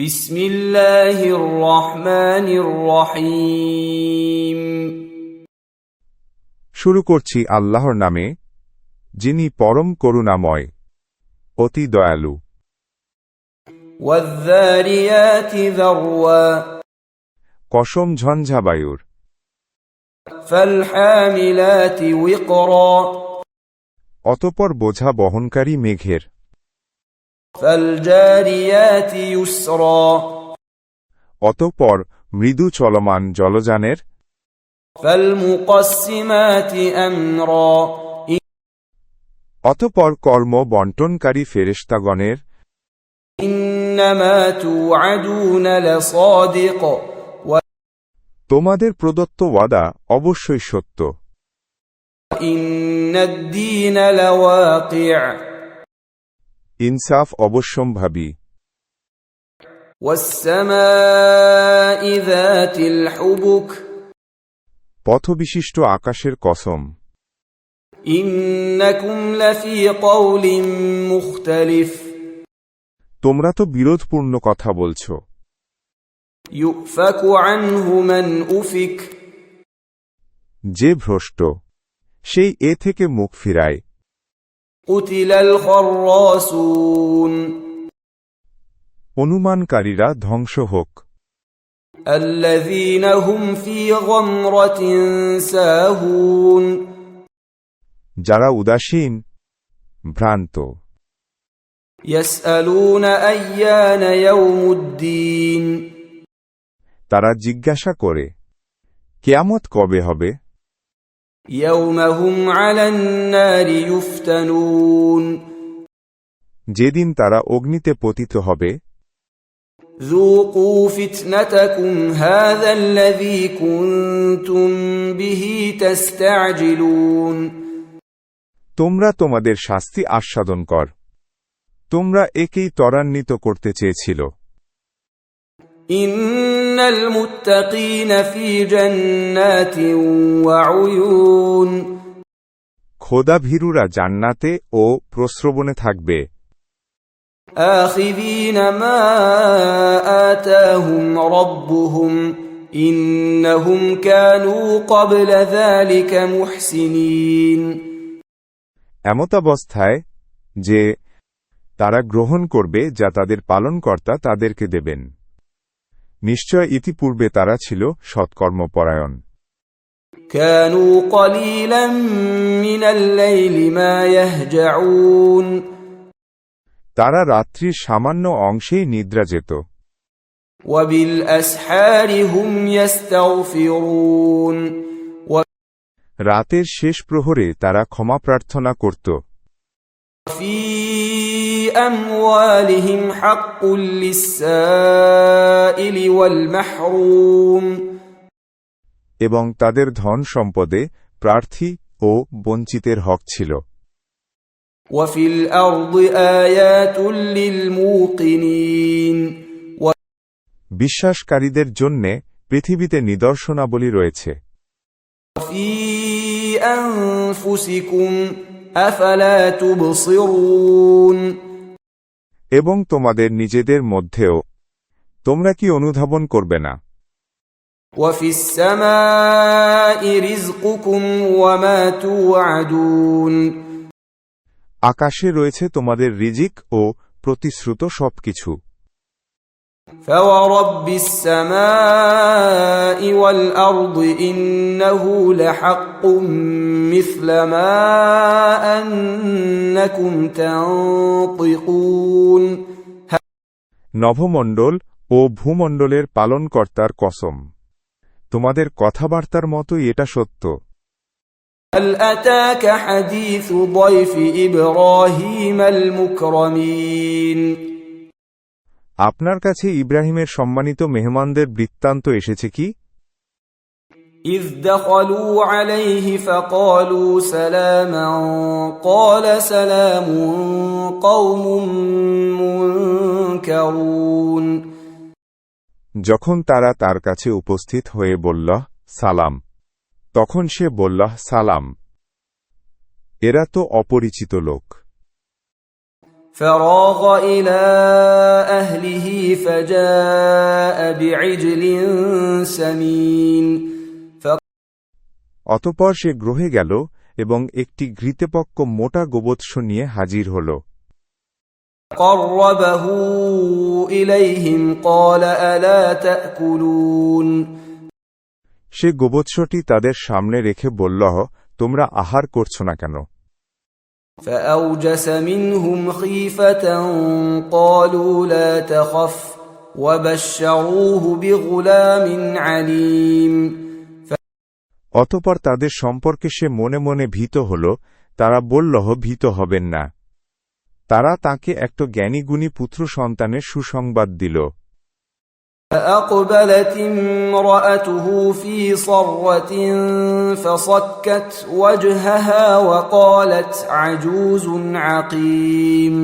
বিসমিল্লাহির রহমানির রহিম। শুরু করছি আল্লাহর নামে, যিনি পরম করুণাময়, অতি দয়ালু। ওয়ায-যারিয়াতি যারওয়া। কসম ঝঞ্ঝাবায়ুর। ফাল-হামিলাতি উইকরা। অতঃপর বোঝা বহনকারী মেঘের। ফাল-জারিয়াতি ইউসরা। অতঃপর মৃদু চলমান জলযানের। ফাল-মুকাসসিমাতি আমরা। অতঃপর কর্ম বন্টনকারী ফেরেশতাগণের। ইন্নামা তুআদুনা লাসাদিক। তোমাদের প্রদত্ত ওয়াদা অবশ্যই সত্য। ইন্নাদ-দীনা লাওয়াকি'। ইনসাফ অবশ্যম্ভাবী। ওয়াস-সামাই যাতিল হুবুক। পথবিশিষ্ট আকাশের কসম। ইন্নাকুম লাফী কওলিন মুখতালিফ। তোমরা তো বিরোধপূর্ণ কথা বলছ। ইউফাকু আনহু মান উফিক। যে ভ্রষ্ট, সেই এ থেকে মুখ ফিরায়। কুতিলাল খাররাসুন। অনুমানকারীরা ধ্বংস হোক। আল্লাযীনা হুম ফী গামরাতিন সাহুন। যারা উদাসীন, ভ্রান্ত। ইয়াসআলুনা আইয়ানা ইয়াউমুদ্দিন। তারা জিজ্ঞাসা করে, কিয়ামত কবে হবে? ইয়াওমা হুম আলান নারি ইউফতানুন। যেদিন তারা অগ্নিতে পতিত হবে। যুকু ফিতনাতাকুম হাযাল্লাযী কুনতুম বিহি তাসতা'জিলুন। তোমরা তোমাদের শাস্তি আস্বাদন কর, তোমরা একেই ত্বরান্বিত করতে চেয়েছিল। ইন্নাল মুত্তাকিনা ফী জান্নাতিন ওয়া উয়ুন। খোদাভীরুরা জান্নাতে ও প্রস্রবণে থাকবে। আখিযীনা মা আতাহুম রাব্বুহুম ইন্নাহুম কানু ক্বাবলা যালিকা মুহসিনিন। এমতাবস্থায় যে তারা গ্রহণ করবে যা তাদের পালনকর্তা তাদেরকে দেবেন। নিশ্চয় ইতিপূর্বে তারা ছিল সৎকর্মপরায়ণ। কানু কলিলাম মিনাল লাইলি মা ইয়াহজাউন। তারা রাত্রির সামান্য অংশেই নিদ্রা যেত। ওয়া বিল আসহারি হুম ইস্তাগফিরুন। রাতের শেষ প্রহরে তারা ক্ষমা প্রার্থনা করত। ফি আমওয়ালিহিম হাক্কুল লিস-সাইলি ওয়াল মাহরুম। এবং তাদের ধন সম্পদে প্রার্থী ও বঞ্চিতের হক ছিল। ওয়া ফিল আরদি আয়াতুল লিল মুকিনিন। বিশ্বাসকারীদের জন্যে পৃথিবীতে নিদর্শনাবলী রয়েছে। ফি আনফুসিকুম আফালা তুবসিরুন। এবং তোমাদের নিজেদের মধ্যেও তোমরা কি অনুধাবন করবে না? ওয়া ফিস সামাই রিজকুকুম ওয়া মা তুআদুন। আকাশে রয়েছে তোমাদের রিজিক ও প্রতিশ্রুত সবকিছু। ফাওয়ারাব্বিস সামাই ওয়াল আরদি ইন্নাহু লাহাক্কুম মিছলা মা আন্নাকুম তানতিকুন। নভমণ্ডল ও ভূমণ্ডলের পালনকর্তার কসম, তোমাদের কথাবার্তার মতোই এটা সত্য। হাল আতাকা হাদিসু যায়ফি ইব্রাহিমাল মুকরামিন। আপনার কাছে ইব্রাহিমের সম্মানিত মেহমানদের বৃত্তান্ত এসেছে কি? ইয দাখালু আলাইহি ফাকালু সালামান ক্বালা সালামুন কওমুন মুনকারুন। যখন তারা তার কাছে উপস্থিত হয়ে বলল, সালাম, তখন সে বলল, সালাম, এরা তো অপরিচিত লোক। فراغ إلى أهله فجاء بعجل سمين অতঃপর সে গ্রহে গেল এবং একটি ঘৃতপক্ক মোটা গোবৎস নিয়ে হাজির হল। قربه إليهم قال ألا تأكلون সে গোবৎসটি তাদের সামনে রেখে বলল, তোমরা আহার করছ না কেন? فأوجس منهم خيفة قالوا لا تخف وبشروه بغلام عليم অতঃপর তাদের সম্পর্কে সে মনে মনে ভীত হল। তারা বলল, ভীত হবেন না। তারা তাকে একটা জ্ঞানীগুণী পুত্র সন্তানের সুসংবাদ দিল। فأقبلت امرأته في صرة فصكت وجهها وقالت عجوز عقيم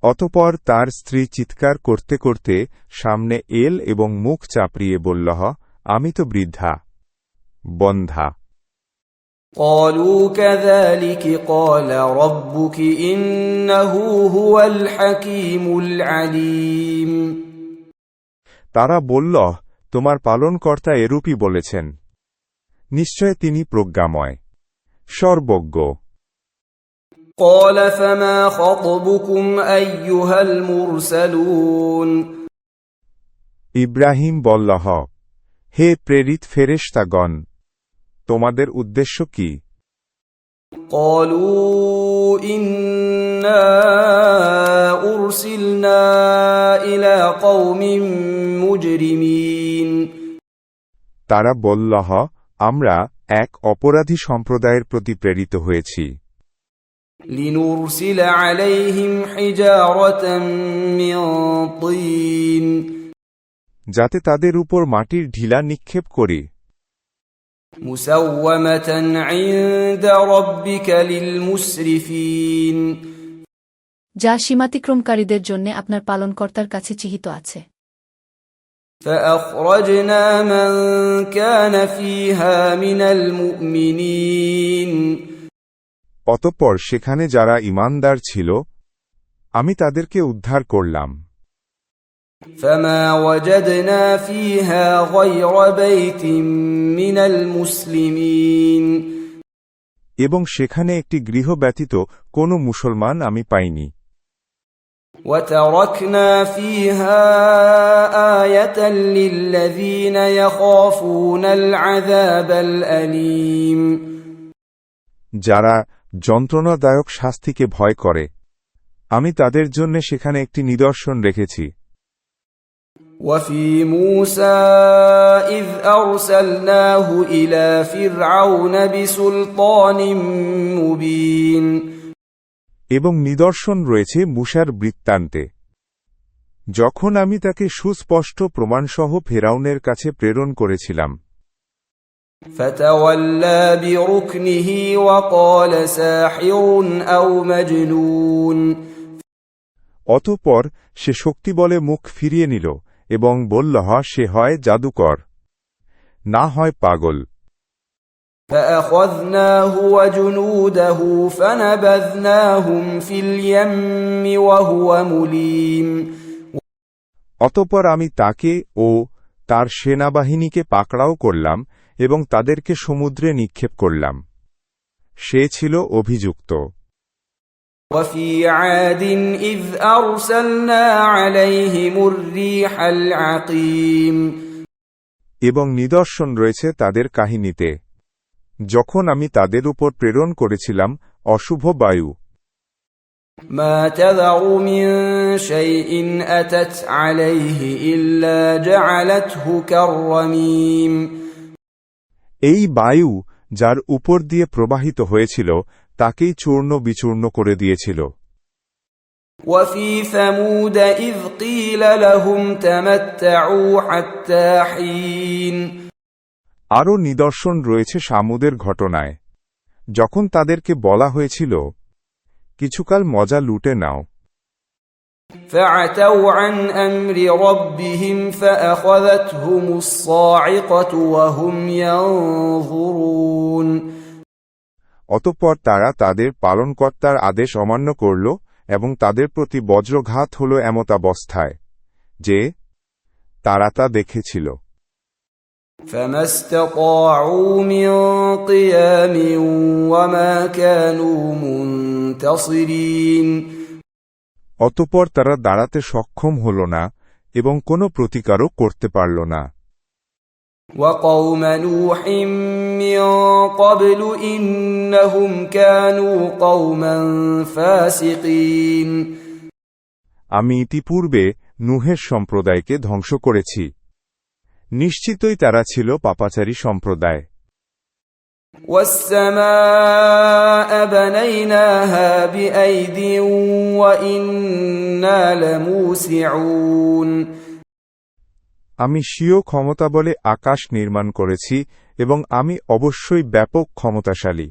অতঃপর তার স্ত্রী চিৎকার করতে করতে সামনে এল এবং মুখ চাপড়িয়ে বলল, আমি তো বৃদ্ধা, বন্ধা। قالوا كذلك قال ربك إنه هو الحكيم العليم তারা বলল, তোমার পালনকর্তা এরূপই বলেছেন, নিশ্চয় তিনি প্রজ্ঞাময়, সর্বজ্ঞ। قال فما خطبكم أيها المرسلون ইব্রাহিম বলল, হে প্রেরিত ফেরেশতাগণ, তোমাদের উদ্দেশ্য কি? قالوا إنا أرسلنا إلى قوم مجرمين তারা বলল, আমরা এক অপরাধী সম্প্রদায়ের প্রতি প্রেরিত হয়েছি। لنرسل عليهم حجارة من طين যাতে তাদের উপর মাটির ঢিলা নিক্ষেপ করি। مسومة عند ربك للمسرفين যা সীমাতিক্রমকারীদের জন্য আপনার পালনকর্তার কাছে চিহিত আছে। فأخرجنا من كان فيها من المؤمنين অতঃপর সেখানে যারা ঈমানদার ছিল, আমি তাদেরকে উদ্ধার করলাম। فما وجدنا فيها غير بيت من المسلمين এবং সেখানে একটি গৃহ ব্যতীত কোনো মুসলমান আমি পাইনি। وتركنا فيها آية للذين يخافون العذاب الأليم যারা যন্ত্রণাদায়ক শাস্তিকে ভয় করে, আমি তাদের জন্য সেখানে একটি নিদর্শন রেখেছি। وفي موسى إذ أرسلناه إلى فرعون بسلطان مبين এবং নিদর্শন রয়েছে মূসার বৃত্তান্তে, যখন আমি তাকে সুস্পষ্ট প্রমাণসহ ফেরাউনের কাছে প্রেরণ করেছিলাম। فتولى بركنه وقال ساحر أو مجنون অতঃপর সে শক্তি বলে মুখ ফিরিয়ে নিল এবং বলল, সে হয় জাদুকর, না হয় পাগল। فأخذناه وجنوده فنبذناهم في اليم وهو مليم অতঃপর আমি তাকে ও তার সেনাবাহিনীকে পাকড়াও করলাম এবং তাদেরকে সমুদ্রে নিক্ষেপ করলাম। সে ছিল অভিযুক্ত। وفي عاد إذ أرسلنا عليهم الريح العقيم এবং নিদর্শন রয়েছে তাদের কাহিনীতে, যখন আমি তাদের উপর প্রেরণ করেছিলাম অশুভ বায়ু। ما تذر من شيء أتت عليه إلا جعلته كالرميم এই বায়ু যার উপর দিয়ে প্রবাহিত হয়েছিল তাকেই চূর্ণ বিচূর্ণ করে দিয়েছিল। وفي ثمود إذ قيل لهم تمتعوا حتى حين আরও নিদর্শন রয়েছে সামুদের ঘটনায়, যখন তাদেরকে বলা হয়েছিল, কিছুকাল মজা লুটে নাও। فعتوا عن أمر ربهم فأخذتهم الصاعقة وهم ينظرون অতঃপর তারা তাদের পালনকর্তার আদেশ অমান্য করল এবং তাদের প্রতি বজ্রঘাত হল এমতাবস্থায় যে তারা তা দেখেছিল। فما استطاعوا من قيام وما كانوا منتصرين অতঃপর তারা দাঁড়াতে সক্ষম হল না এবং কোনো প্রতিকারও করতে পারল না। وقوم نوح من قبل إنهم كانوا قوما فاسقين আমি ইতিপূর্বে নুহের সম্প্রদায়কে ধ্বংস করেছি। নিশ্চিতই তারা ছিল পাপাচারী সম্প্রদায়। والسماء بنيناها بأيد وإنا لموسعون আমি স্বীয় ক্ষমতা বলে আকাশ নির্মাণ করেছি এবং আমি অবশ্যই ব্যাপক ক্ষমতাশালী।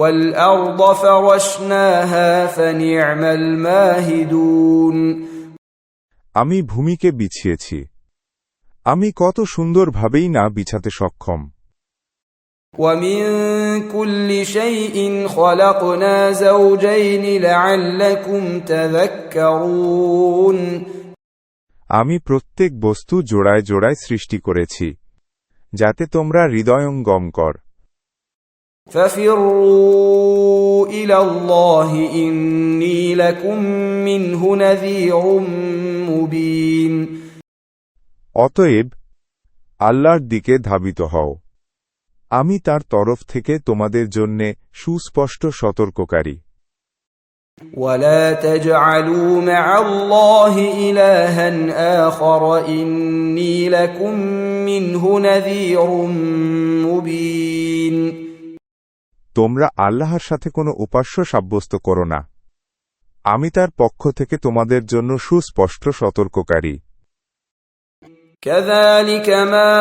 والأرض فرشناها فنعم الماهدون আমি ভূমিকে বিছিয়েছি, আমি কত সুন্দরভাবেই না বিছাতে সক্ষম। ومن كل شيء خلقنا زوجين لعلكم تذكرون আমি প্রত্যেক বস্তু জোড়ায় জোড়ায় সৃষ্টি করেছি যাতে তোমরা হৃদয়ঙ্গম কর। ففروا إلى الله إني لكم منه نذير مبين অতএব আল্লাহর দিকে ধাবিত হও, আমি তার তরফ থেকে তোমাদের জন্যে সুস্পষ্ট সতর্ককারী। ولا تجعلوا مع الله إلها آخر إني لكم منه نذير مبين তোমরা আল্লাহর সাথে কোনো উপাস্য সাব্যস্ত করো না, আমি তার পক্ষ থেকে তোমাদের জন্য সুস্পষ্ট সতর্ককারী। كذلك ما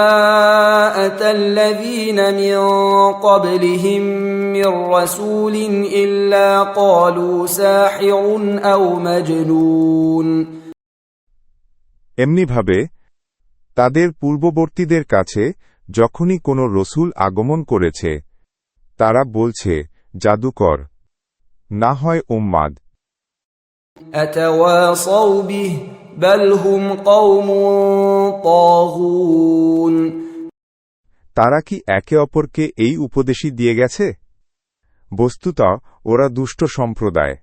أتى الذين من قبلهم من رسول إلا قالوا ساحر أو مجنون এমনিভাবে তাদের পূর্ববর্তীদের কাছে যখনই কোনো রসুল আগমন করেছে তারা বলছে জাদুকর, না হয় উম্মাদ। أتواصوا به بل هم قوم طاغون তারা কি একে অপরকে এই উপদেশই দিয়ে গেছে? বস্তুত ওরা দুষ্ট সম্প্রদায়।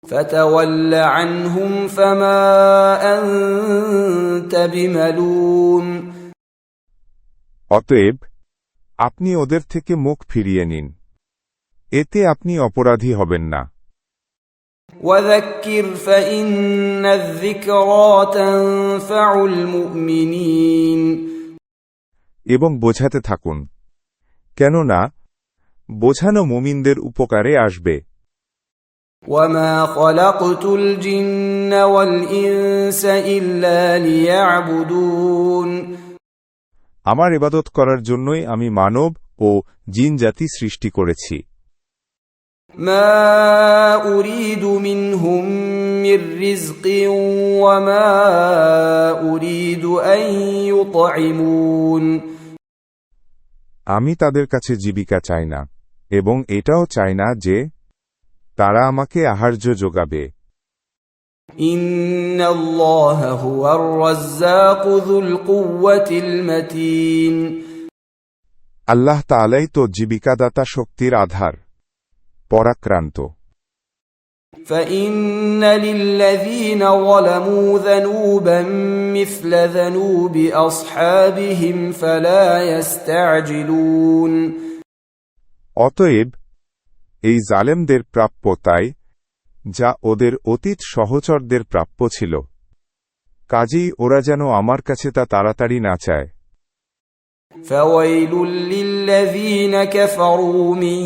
فتول عنهم فما أنت بملوم অতএব আপনি ওদের থেকে মুখ ফিরিয়ে নিন, এতে আপনি অপরাধী হবেন না। وذكر فإن الذكرى تنفع المؤمنين এবং বোঝাতে থাকুন, কেননা বোঝানো মুমিনদের উপকারে আসবে। وما خلقت الجن والإنس إلا ليعبدون আমার ইবাদত করার জন্যই আমি মানব ও জিন জাতি সৃষ্টি করেছি। ما أريد منهم من رزق وما أريد أن يطعمون আমি তাদের কাছে জীবিকা চাই না এবং এটাও চাই না যে তারা আমাকে আহার্য যোগাবে। إن الله هو الرزاق ذو القوة المتين আল্লাহ তাআলাই তো জীবিকাদাতা শক্তির আধার, পরাক্রান্ত। فإن للذين ظلموا ذنوبا مثل ذنوب أصحابهم فلا يستعجلون অতএব এই জালেমদের প্রাপ্য তাই যা ওদের অতীত সহচরদের প্রাপ্য ছিল, কাজেই ওরা যেন আমার কাছে তা তাড়াতাড়ি না চায়। فويل للذين كفروا من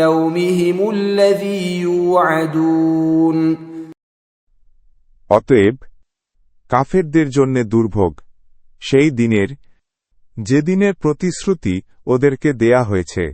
يومهم الذي يوعدون অতএব কাফেরদের জন্যে দুর্ভোগ সেই দিনের, যে দিনের প্রতিশ্রুতি ওদেরকে দেয়া হয়েছে।